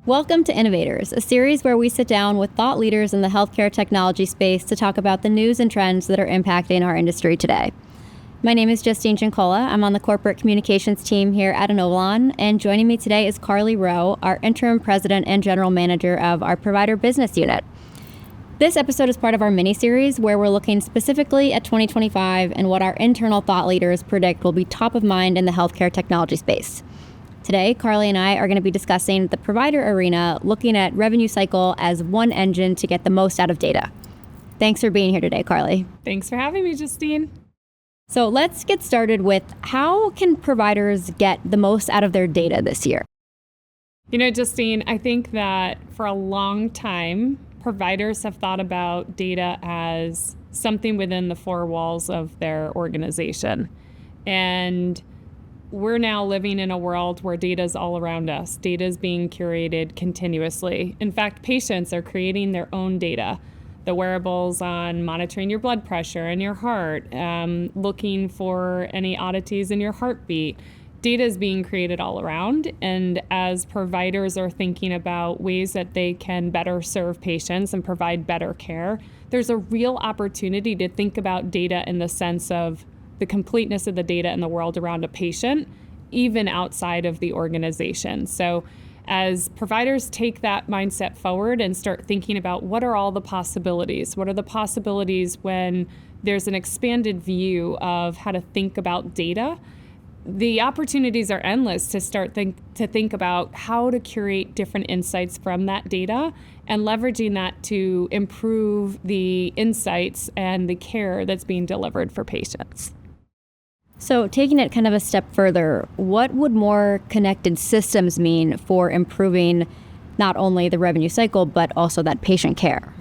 Welcome to Innovators, a series where we sit down with thought leaders in the healthcare technology space to talk about the news and trends that are impacting our industry today. My name is Justine Giancola. I'm on the corporate communications team here at Inovalon, and joining me today is Carly Rowe, our Interim President and General Manager of our Provider Business Unit. This episode is part of our mini-series where we're looking specifically at 2025 and what our internal thought leaders predict will be top of mind in the healthcare technology space. Today, Carly and I are going to be discussing the provider arena, looking at revenue cycle as one engine to get the most out of data. Thanks for being here today, Carly. Thanks for having me, Justine. So let's get started with how can providers get the most out of their data this year? You know, Justine, I think that for a long time, providers have thought about data as something within the four walls of their organization. And we're now living in a world where data is all around us. Data is being curated continuously. In fact, patients are creating their own data. The wearables on monitoring your blood pressure and your heart, looking for any oddities in your heartbeat. Data is being created all around. And as providers are thinking about ways that they can better serve patients and provide better care, there's a real opportunity to think about data in the sense of the completeness of the data in the world around a patient, even outside of the organization. So as providers take that mindset forward and start thinking about what are all the possibilities, what are the possibilities when there's an expanded view of how to think about data, the opportunities are endless to start to think about how to curate different insights from that data and leveraging that to improve the insights and the care that's being delivered for patients. So taking it kind of a step further, what would more connected systems mean for improving not only the revenue cycle, but also that patient care?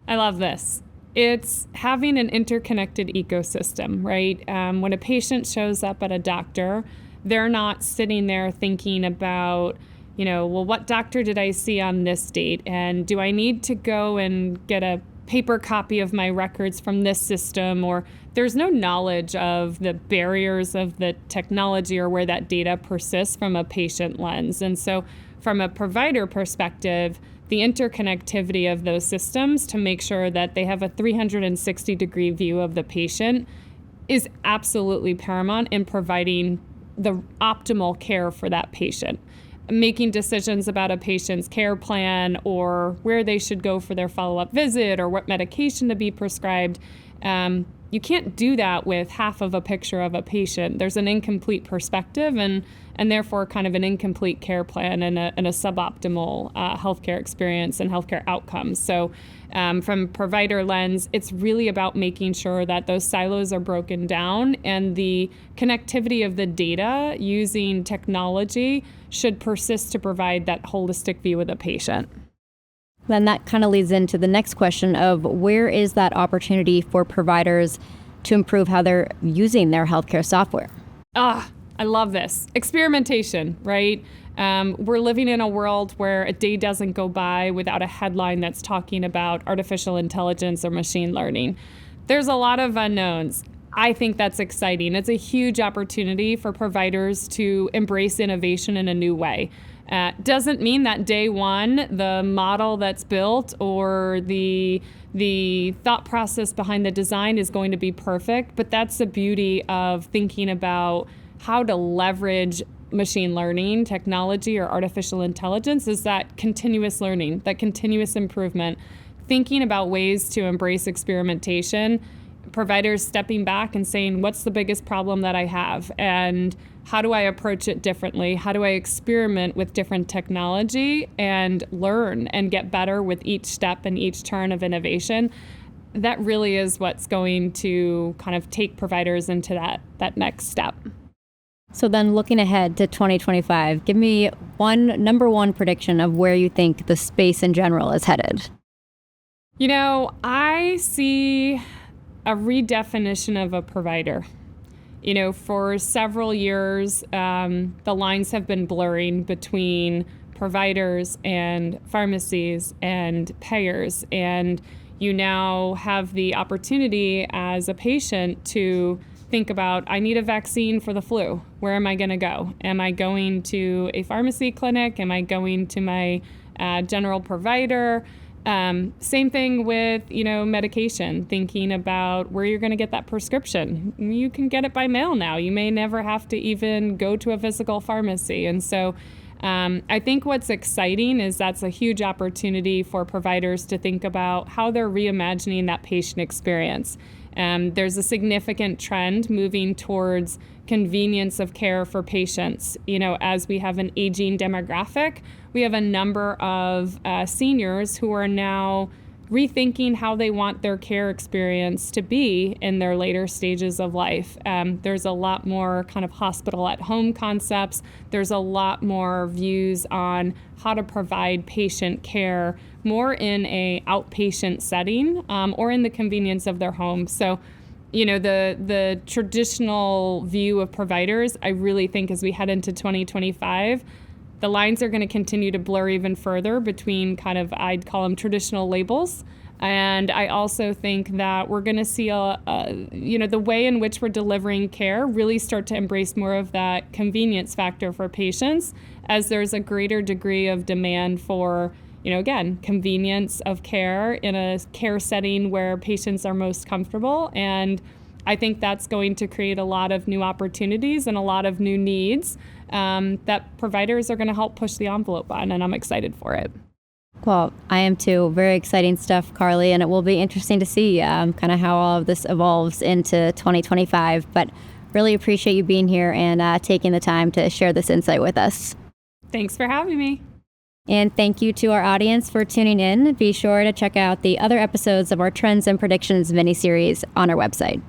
I love this. It's having an interconnected ecosystem, right? When a patient shows up at a doctor, they're not sitting there thinking about, well, what doctor did I see on this date? And do I need to go and get a paper copy of my records from this system? Or there's no knowledge of the barriers of the technology or where that data persists from a patient lens. And so from a provider perspective, the interconnectivity of those systems to make sure that they have a 360-degree view of the patient is absolutely paramount in providing the optimal care for that patient. Making decisions about a patient's care plan or where they should go for their follow-up visit or what medication to be prescribed. You can't do that with half of a picture of a patient. There's an incomplete perspective and therefore kind of an incomplete care plan and a suboptimal healthcare experience and healthcare outcomes. So from provider lens, it's really about making sure that those silos are broken down and the connectivity of the data using technology should persist to provide that holistic view of the patient. Then that kind of leads into the next question of where is that opportunity for providers to improve how they're using their healthcare software? I love this. Experimentation, right? We're living in a world where a day doesn't go by without a headline that's talking about artificial intelligence or machine learning. There's a lot of unknowns. I think that's exciting. It's a huge opportunity for providers to embrace innovation in a new way. Doesn't mean that day one, the model that's built or the thought process behind the design is going to be perfect, but that's the beauty of thinking about how to leverage machine learning technology or artificial intelligence is that continuous learning, that continuous improvement, thinking about ways to embrace experimentation, providers stepping back and saying, what's the biggest problem that I have? And how do I approach it differently? How do I experiment with different technology and learn and get better with each step and each turn of innovation? That really is what's going to kind of take providers into that next step. So then looking ahead to 2025, give me number one prediction of where you think the space in general is headed. I see a redefinition of a provider. For several years, the lines have been blurring between providers and pharmacies and payers. And you now have the opportunity as a patient to think about, I need a vaccine for the flu. Where am I going to go? Am I going to a pharmacy clinic? Am I going to my general provider? Same thing with, medication, thinking about where you're going to get that prescription. You can get it by mail now. You may never have to even go to a physical pharmacy. And so I think what's exciting is that's a huge opportunity for providers to think about how they're reimagining that patient experience. There's a significant trend moving towards convenience of care for patients. As we have an aging demographic, we have a number of seniors who are now rethinking how they want their care experience to be in their later stages of life. There's a lot more kind of hospital at home concepts. There's a lot more views on how to provide patient care more in a outpatient setting or in the convenience of their home. So, the traditional view of providers, I really think as we head into 2025, the lines are going to continue to blur even further between kind of, I'd call them traditional labels. And I also think that we're going to see, the way in which we're delivering care really start to embrace more of that convenience factor for patients as there's a greater degree of demand for, again, convenience of care in a care setting where patients are most comfortable. And I think that's going to create a lot of new opportunities and a lot of new needs that providers are going to help push the envelope on, and I'm excited for it. Well, I am too. Very exciting stuff, Carly, and it will be interesting to see kind of how all of this evolves into 2025. But really appreciate you being here and taking the time to share this insight with us. Thanks for having me. And thank you to our audience for tuning in. Be sure to check out the other episodes of our Trends and Predictions mini-series on our website.